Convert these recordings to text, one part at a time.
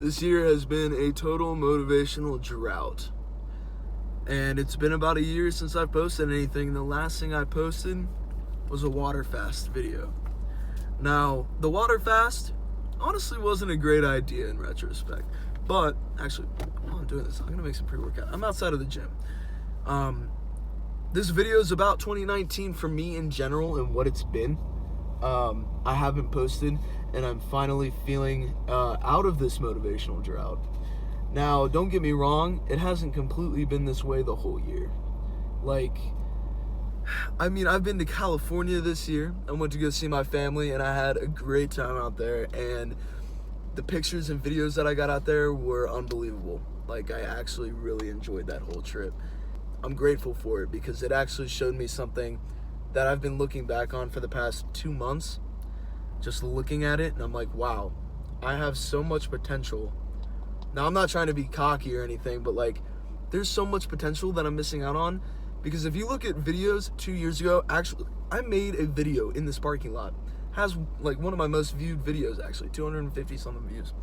This year has been a total motivational drought. And it's been about a year since I've posted anything. The last thing I posted was a water fast video. Now, the water fast honestly wasn't a great idea in retrospect. But, actually, while I'm doing this, I'm going to make some pre-workout. I'm outside of the gym. This video is about 2019 for me in general and what it's been. I haven't posted, and I'm finally feeling out of this motivational drought. Now, don't get me wrong, it hasn't completely been this way the whole year. I've been to California this year. I went to go see my family, and I had a great time out there, and the pictures and videos that I got out there were unbelievable. I actually really enjoyed that whole trip. I'm grateful for it because it actually showed me something that I've been looking back on for the past 2 months, just looking at it, and I'm like, wow, I have so much potential. Now, I'm not trying to be cocky or anything, but there's so much potential that I'm missing out on, because if you look at videos 2 years ago, actually, I made a video in this parking lot. Has one of my most viewed videos, actually, 250 something views,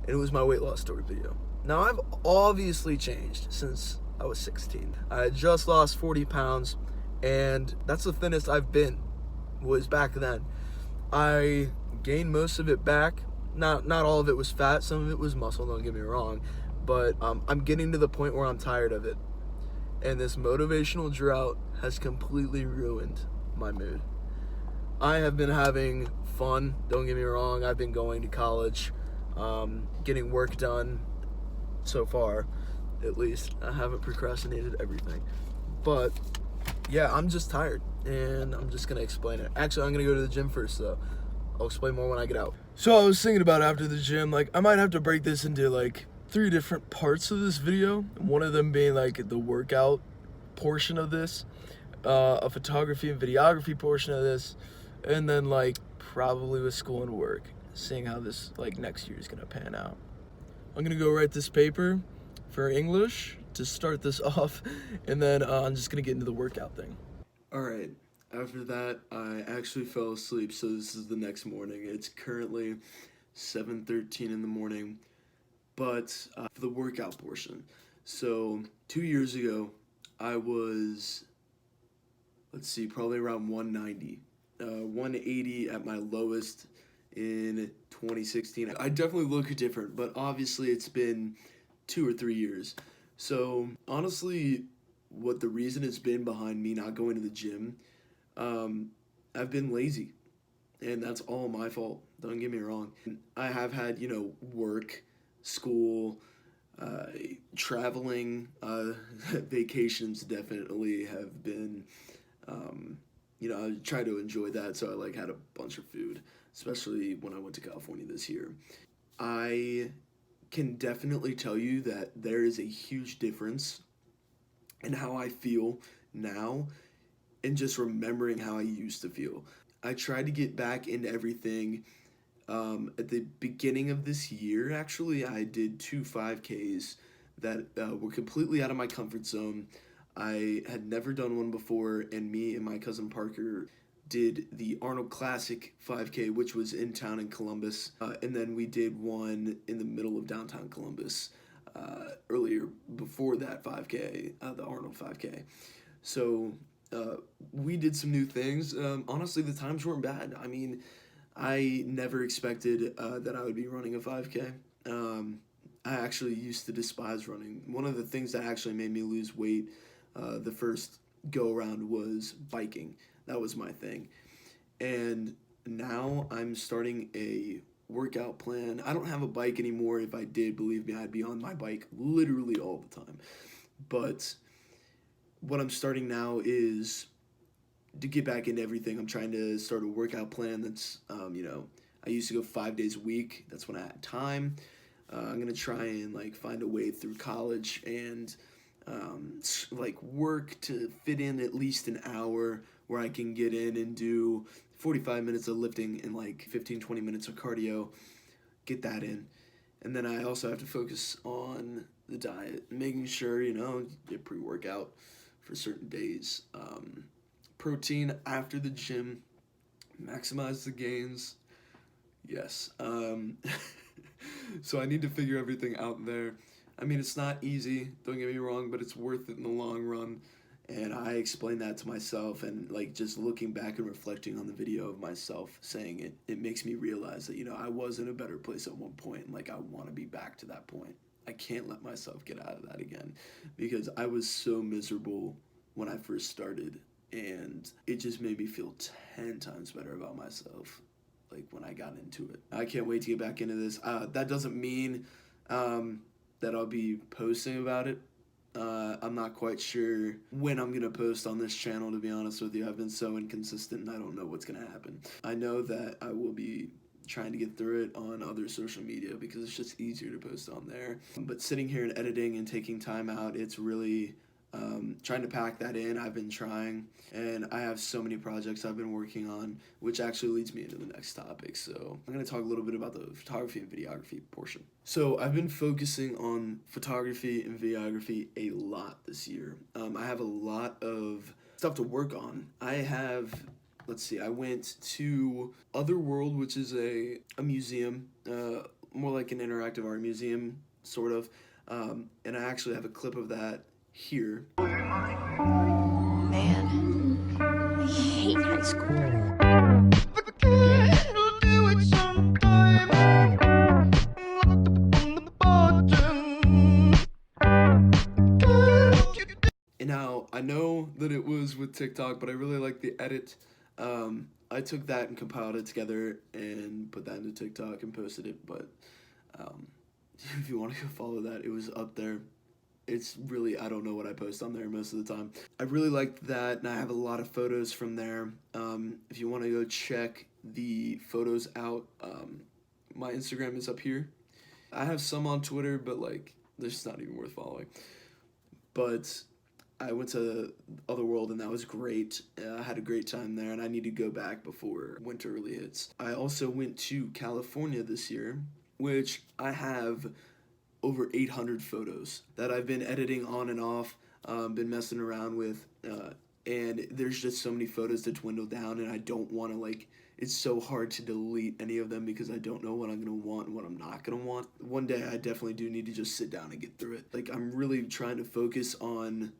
and it was my weight loss story video. Now, I've obviously changed since I was 16. I had just lost 40 pounds, and that's the thinnest I've been, was back then. I gained most of it back. Not all of it was fat, some of it was muscle, don't get me wrong, but I'm getting to the point where I'm tired of it. And this motivational drought has completely ruined my mood. I have been having fun, don't get me wrong. I've been going to college, getting work done so far, at least. I haven't procrastinated everything. But yeah, I'm just tired, and I'm just gonna explain it. Actually, I'm gonna go to the gym first, though. I'll explain more when I get out. So I was thinking about after the gym, I might have to break this into 3 different parts of this video. One of them being the workout portion of this, a photography and videography portion of this, and then probably with school and work, seeing how this next year is gonna pan out. I'm gonna go write this paper for English to start this off, and then I'm just gonna get into the workout thing. Alright, after that I actually fell asleep, so this is the next morning. It's currently 7:13 in the morning, but for the workout portion. So 2 years ago I was, probably around 190, 180 at my lowest in 2016. I definitely look different, but obviously it's been 2 or 3 years. So honestly, what the reason has been behind me not going to the gym, I've been lazy, and that's all my fault. Don't get me wrong. I have had, work, school, traveling, vacations definitely have been, I try to enjoy that, so I had a bunch of food, especially when I went to California this year. I can definitely tell you that there is a huge difference in how I feel now and just remembering how I used to feel. I tried to get back into everything. At the beginning of this year, actually, I did 2 5Ks that were completely out of my comfort zone. I had never done one before, and me and my cousin Parker did the Arnold Classic 5K, which was in town in Columbus, and then we did one in the middle of downtown Columbus earlier before that 5K, the Arnold 5K. So we did some new things. Honestly, the times weren't bad. I never expected that I would be running a 5K. I actually used to despise running. One of the things that actually made me lose weight the first go-around was biking. That was my thing. And now I'm starting a workout plan. I don't have a bike anymore. If I did, believe me, I'd be on my bike literally all the time. But what I'm starting now is to get back into everything. I'm trying to start a workout plan that's, I used to go 5 days a week. That's when I had time. I'm going to try and find a way through college and work to fit in at least an hour where I can get in and do 45 minutes of lifting and 15-20 minutes of cardio, get that in. And then I also have to focus on the diet, making sure, get pre-workout for certain days. Protein after the gym, maximize the gains. Yes. So I need to figure everything out there. I mean, it's not easy, don't get me wrong, but it's worth it in the long run. And I explained that to myself, and like just looking back and reflecting on the video of myself saying it, it makes me realize that, you know, I was in a better place at one point, and like I want to be back to that point. I can't let myself get out of that again, because I was so miserable when I first started, and it just made me feel 10 times better about myself, like when I got into it. I can't wait to get back into this. That doesn't mean that I'll be posting about it. I'm not quite sure when I'm gonna post on this channel, to be honest with you. I've been so inconsistent and I don't know what's gonna happen. I know that I will be trying to get through it on other social media because it's just easier to post on there. But sitting here and editing and taking time out, it's really trying to pack that in. I've been trying, and I have so many projects I've been working on, which actually leads me into the next topic. So I'm going to talk a little bit about the photography and videography portion. So I've been focusing on photography and videography a lot this year. I have a lot of stuff to work on. I have, let's see, I went to Otherworld, which is a museum, more like an interactive art museum, sort of, and I actually have a clip of that here. Man, I hate high school. And now, I know that it was with TikTok, but I really like the edit. I took that and compiled it together and put that into TikTok and posted it, but if you want to go follow that, it was up there. It's really, I don't know what I post on there most of the time. I really liked that, and I have a lot of photos from there. If you want to go check the photos out, my Instagram is up here. I have some on Twitter, but like, they're just not even worth following. But I went to Otherworld, and that was great. I had a great time there, and I need to go back before winter really hits. I also went to California this year, which I have over 800 photos that I've been editing on and off, been messing around with, and there's just so many photos to dwindle down, and I don't want to, like, it's so hard to delete any of them because I don't know what I'm going to want and what I'm not going to want. One day I definitely do need to just sit down and get through it. Like, I'm really trying to focus on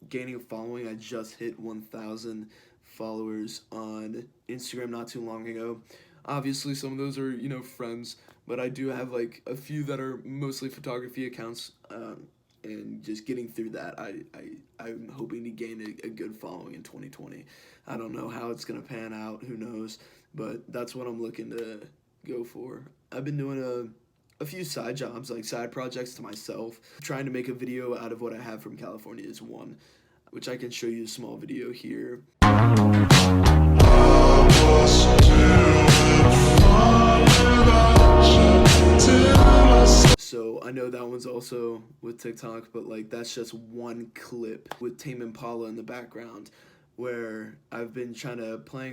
gaining a following. I just hit 1,000 followers on Instagram not too long ago. Obviously, some of those are, you know, friends, but I do have, like, a few that are mostly photography accounts, and just getting through that, I'm hoping to gain a good following in 2020. I don't know how it's going to pan out, who knows, but that's what I'm looking to go for. I've been doing a few side jobs, like side projects to myself. Trying to make a video out of what I have from California is one, which I can show you a small video here. So I know that one's also with TikTok, but like that's just one clip with Tame Impala in the background, where I've been trying to play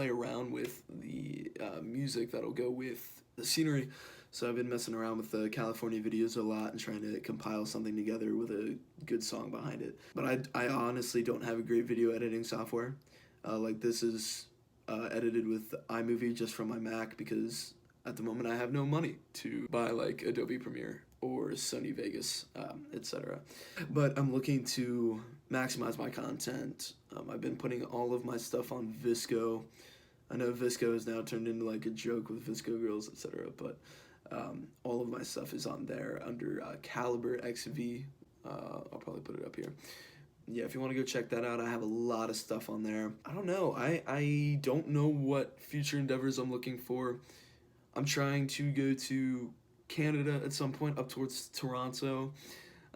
around with the music that'll go with the scenery. So I've been messing around with the California videos a lot and trying to compile something together with a good song behind it. But I honestly don't have a great video editing software. Like this is edited with iMovie just from my Mac because at the moment I have no money to buy like Adobe Premiere or Sony Vegas, etc. But I'm looking to maximize my content. I've been putting all of my stuff on VSCO. I know VSCO has now turned into like a joke with VSCO girls, etc. But all of my stuff is on there under CaliberxV. I'll probably put it up here. Yeah, if you want to go check that out, I have a lot of stuff on there. I don't know. I don't know what future endeavors I'm looking for. I'm trying to go to Canada at some point, up towards Toronto,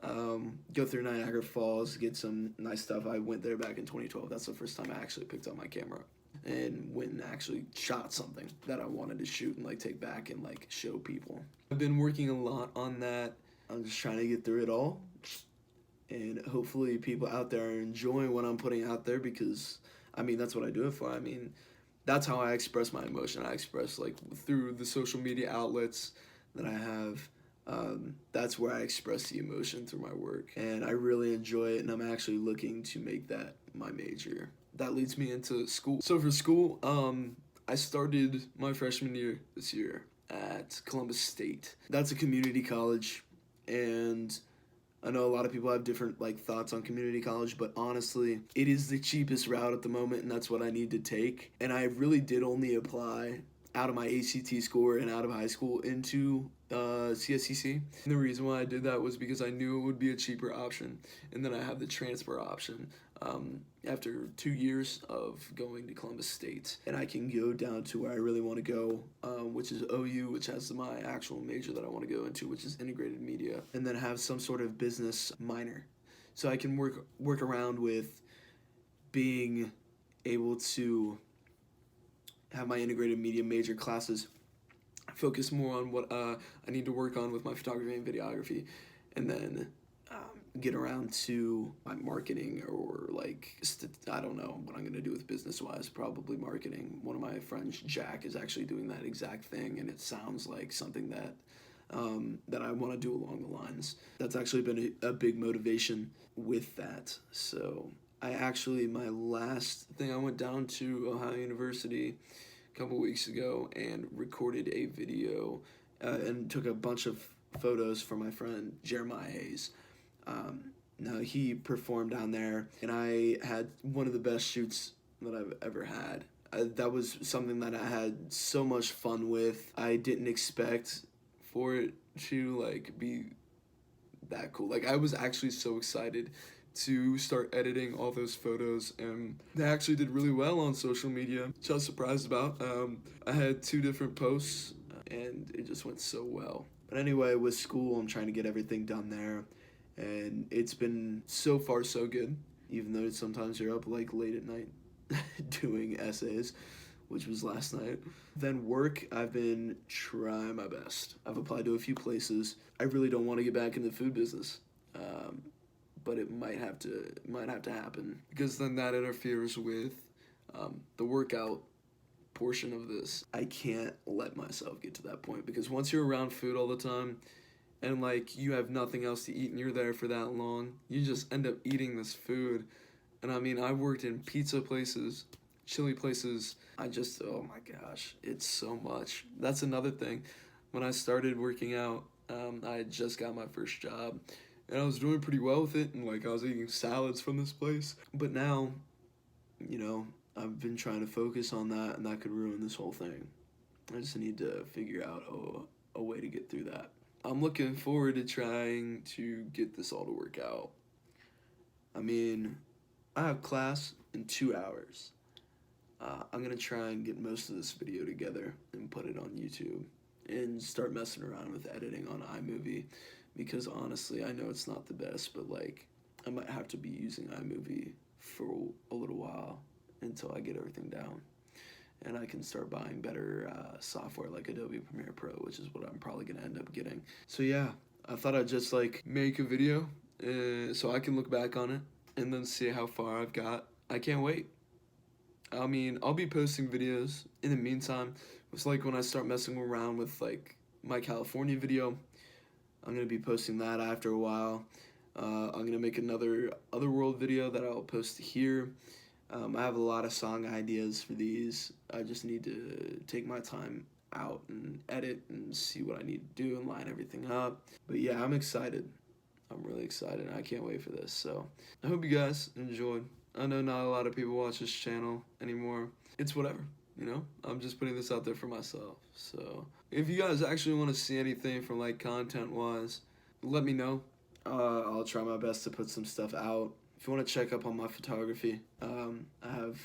go through Niagara Falls, get some nice stuff. I went there back in 2012. That's the first time I actually picked up my camera and went and actually shot something that I wanted to shoot and like take back and like show people. I've been working a lot on that. I'm just trying to get through it all. And hopefully people out there are enjoying what I'm putting out there because, I mean, that's what I do it for. I mean, that's how I express my emotion. I express, like, through the social media outlets that I have. That's where I express the emotion through my work. And I really enjoy it, and I'm actually looking to make that my major. That leads me into school. So for school, I started my freshman year this year at Columbus State. That's a community college, and I know a lot of people have different like thoughts on community college, but honestly, it is the cheapest route at the moment, and that's what I need to take. And I really did only apply out of my ACT score and out of high school into CSCC. And the reason why I did that was because I knew it would be a cheaper option, and then I have the transfer option after 2 years of going to Columbus State, and I can go down to where I really want to go, which is OU, which has my actual major that I want to go into, which is integrated media, and then have some sort of business minor, so I can work around with being able to have my integrated media major classes focus more on what I need to work on with my photography and videography, and then get around to my marketing, or like I don't know what I'm gonna do with business wise, probably marketing. One of my friends, Jack, is actually doing that exact thing, and it sounds like something that that I want to do along the lines. That's actually been a big motivation with that. So my last thing, I went down to Ohio University a couple weeks ago and recorded a video and took a bunch of photos for my friend Jeremiah Hayes. Now he performed down there, and I had one of the best shoots that I've ever had. That was something that I had so much fun with. I didn't expect for it to like be that cool. Like, I was actually so excited to start editing all those photos, and they actually did really well on social media, which I was surprised about. I had 2 different posts, and it just went so well. But anyway, with school, I'm trying to get everything done there, and it's been so far so good, even though sometimes you're up like late at night doing essays, which was last night. Then work, I've been trying my best. I've applied to a few places. I really don't want to get back in the food business, but it might have to happen, because then that interferes with the workout portion of this. I can't let myself get to that point, because once you're around food all the time, and like you have nothing else to eat and you're there for that long, you just end up eating this food. And I mean, I worked in pizza places, chili places. Oh my gosh, it's so much. That's another thing. When I started working out, I had just got my first job, and I was doing pretty well with it, and like I was eating salads from this place. But now, you know, I've been trying to focus on that, and that could ruin this whole thing. I just need to figure out a way to get through that. I'm looking forward to trying to get this all to work out. I mean, I have class in 2 hours. I'm going to try and get most of this video together and put it on YouTube and start messing around with editing on iMovie, because honestly, I know it's not the best, but like I might have to be using iMovie for a little while until I get everything down. And I can start buying better software like Adobe Premiere Pro, which is what I'm probably going to end up getting. So yeah, I thought I'd just like make a video so I can look back on it and then see how far I've got. I can't wait. I mean, I'll be posting videos in the meantime. It's like when I start messing around with like my California video, I'm going to be posting that after a while. I'm going to make another Otherworld video that I'll post here. I have a lot of song ideas for these. I just need to take my time out and edit and see what I need to do and line everything up. But yeah, I'm excited. I'm really excited. I can't wait for this. So I hope you guys enjoyed. I know not a lot of people watch this channel anymore. It's whatever, you know? I'm just putting this out there for myself. So if you guys actually want to see anything from like content-wise, let me know. I'll try my best to put some stuff out. If you want to check up on my photography, I have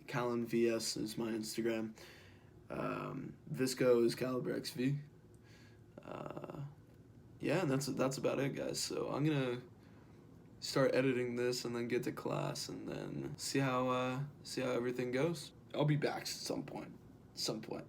CaliberxV is my Instagram. Visco is CaliberxV. Yeah, and that's about it, guys. So I'm gonna start editing this and then get to class and then see how everything goes. I'll be back at some point.